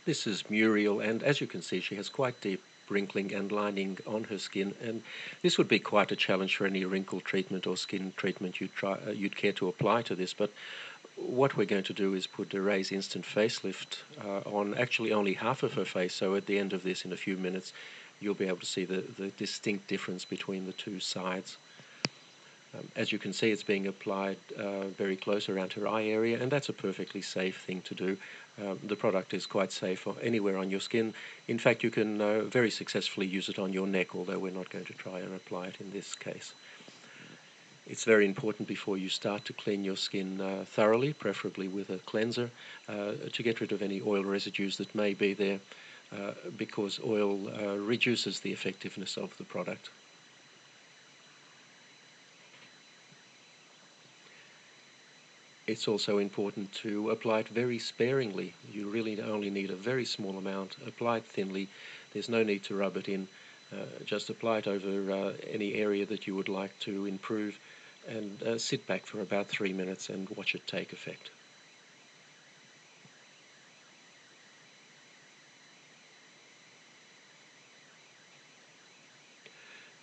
This is Muriel, and as you can see, she has quite deep wrinkling and lining on her skin, and this would be quite a challenge for any wrinkle treatment or skin treatment you'd care to apply to this. But what we're going to do is put a Raise Instant Facelift on actually only half of her face, so at the end of this, in a few minutes, you'll be able to see the distinct difference between the two sides. As you can see, it's being applied very close around her eye area, and that's a perfectly safe thing to do. The product is quite safe anywhere on your skin. In fact, you can very successfully use it on your neck, although we're not going to try and apply it in this case. It's very important before you start to clean your skin thoroughly, preferably with a cleanser, to get rid of any oil residues that may be there, because oil reduces the effectiveness of the product. It's also important to apply it very sparingly. You really only need a very small amount. Apply it thinly. There's no need to rub it in. Just apply it over any area that you would like to improve, and sit back for about 3 minutes and watch it take effect.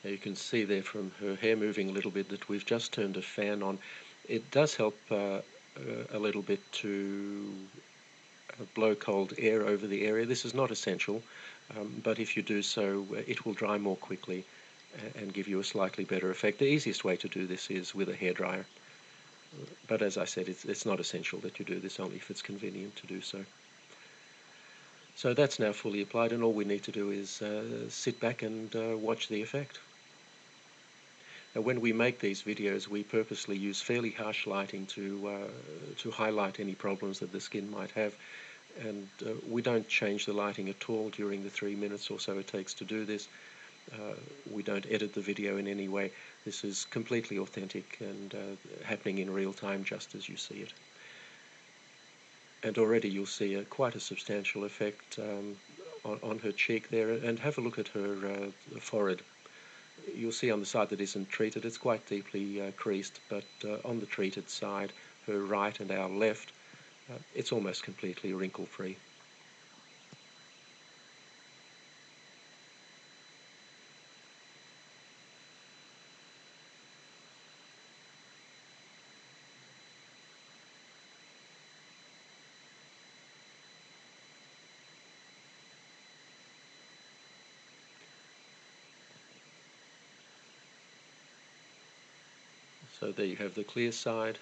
Now you can see there from her hair moving a little bit that we've just turned a fan on. It does help a little bit to blow cold air over the area. This is not essential, but if you do so, it will dry more quickly and give you a slightly better effect. The easiest way to do this is with a hairdryer, but as I said, it's not essential that you do this, only if it's convenient to do so. So that's now fully applied, and all we need to do is sit back and watch the effect. Now, when we make these videos, we purposely use fairly harsh lighting to highlight any problems that the skin might have, and we don't change the lighting at all during the 3 minutes or so it takes to do this. We don't edit the video in any way. This is completely authentic and happening in real time just as you see it. And already you'll see quite a substantial effect on her cheek there, and have a look at her forehead. You'll see on the side that isn't treated, it's quite deeply creased, but on the treated side, her right and our left, it's almost completely wrinkle-free. So there you have the clear side,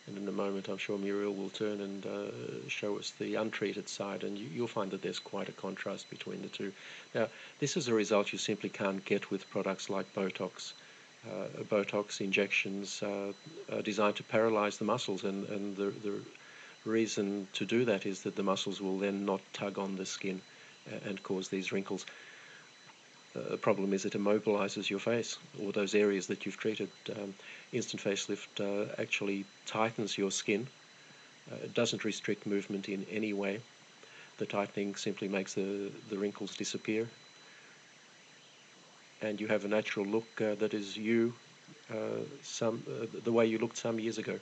and in a moment I'm sure Muriel will turn and show us the untreated side, and you'll find that there's quite a contrast between the two. Now, this is a result you simply can't get with products like Botox. Botox injections are designed to paralyze the muscles, and the reason to do that is that the muscles will then not tug on the skin and cause these wrinkles. The problem is it immobilizes your face, or those areas that you've treated. Instant facelift actually tightens your skin. It doesn't restrict movement in any way. The tightening simply makes the wrinkles disappear, and you have a natural look that is you, the way you looked some years ago.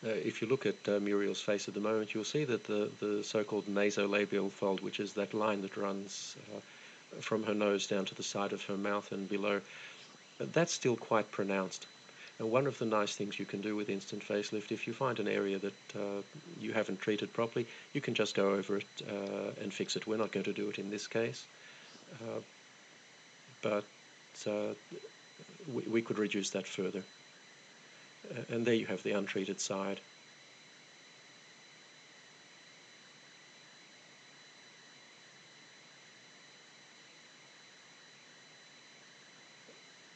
If you look at Muriel's face at the moment, you'll see that the so-called nasolabial fold, which is that line that runs from her nose down to the side of her mouth and below, that's still quite pronounced. And one of the nice things you can do with instant facelift, if you find an area that you haven't treated properly, you can just go over it and fix it. We're not going to do it in this case, but we could reduce that further. And there you have the untreated side.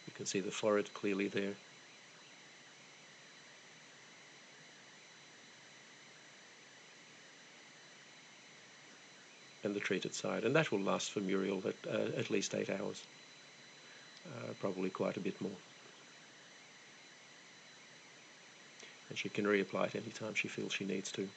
You can see the forehead clearly there. And the treated side. And that will last for Muriel at least 8 hours. Probably quite a bit more. and she can reapply it anytime she feels she needs to.